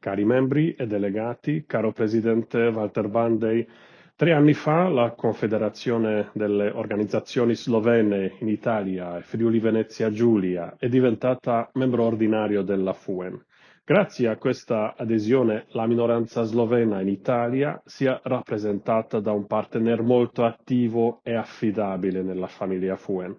Cari membri e delegati, caro Presidente Walter Bandej, 3 anni fa la Confederazione delle Organizzazioni Slovene in Italia e Friuli Venezia Giulia è diventata membro ordinario della FUEN. Grazie a questa adesione la minoranza slovena in Italia si è rappresentata da un partner molto attivo e affidabile nella famiglia FUEN.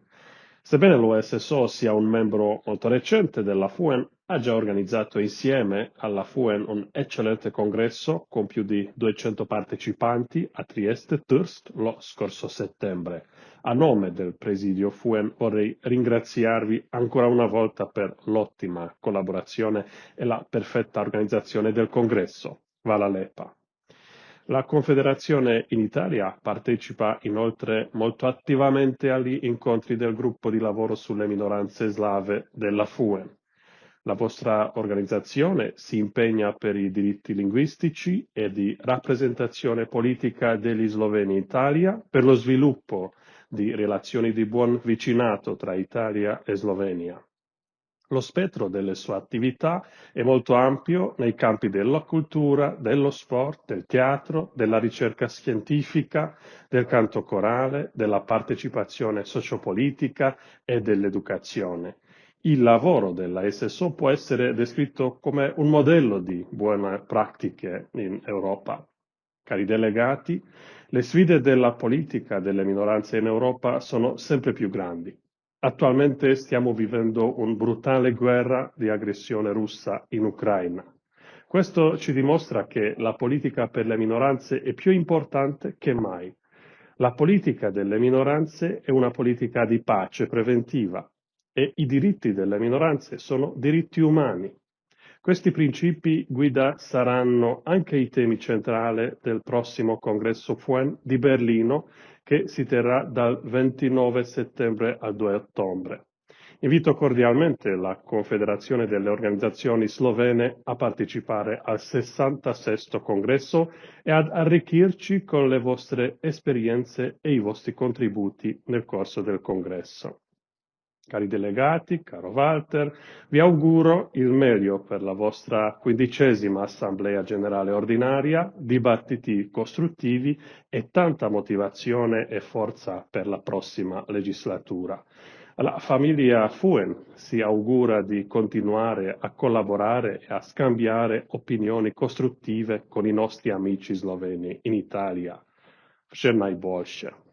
Sebbene l'OSSO sia un membro molto recente della FUEN, ha già organizzato insieme alla FUEN un eccellente congresso con più di 200 partecipanti a Trieste-Trst lo scorso settembre. A nome del Presidio FUEN vorrei ringraziarvi ancora una volta per l'ottima collaborazione e la perfetta organizzazione del congresso. Vala lepa. La Confederazione in Italia partecipa inoltre molto attivamente agli incontri del gruppo di lavoro sulle minoranze slave della FUEN. La vostra organizzazione si impegna per i diritti linguistici e di rappresentazione politica degli sloveni in Italia, per lo sviluppo di relazioni di buon vicinato tra Italia e Slovenia. Lo spettro delle sue attività è molto ampio nei campi della cultura, dello sport, del teatro, della ricerca scientifica, del canto corale, della partecipazione sociopolitica e dell'educazione. Il lavoro della SSO può essere descritto come un modello di buone pratiche in Europa. Cari delegati, le sfide della politica delle minoranze in Europa sono sempre più grandi. Attualmente stiamo vivendo una brutale guerra di aggressione russa in Ucraina. Questo ci dimostra che la politica per le minoranze è più importante che mai. La politica delle minoranze è una politica di pace preventiva e i diritti delle minoranze sono diritti umani. Questi principi guida saranno anche i temi centrali del prossimo congresso FUEN di Berlino che si terrà dal 29 settembre al 2 ottobre. Invito cordialmente la Confederazione delle Organizzazioni Slovene a partecipare al 66° congresso e ad arricchirci con le vostre esperienze e i vostri contributi nel corso del congresso. Cari delegati, caro Walter, vi auguro il meglio per la vostra 15ª Assemblea Generale Ordinaria, dibattiti costruttivi e tanta motivazione e forza per la prossima legislatura. La famiglia FUEN si augura di continuare a collaborare e a scambiare opinioni costruttive con i nostri amici sloveni in Italia. Všetko najboljše.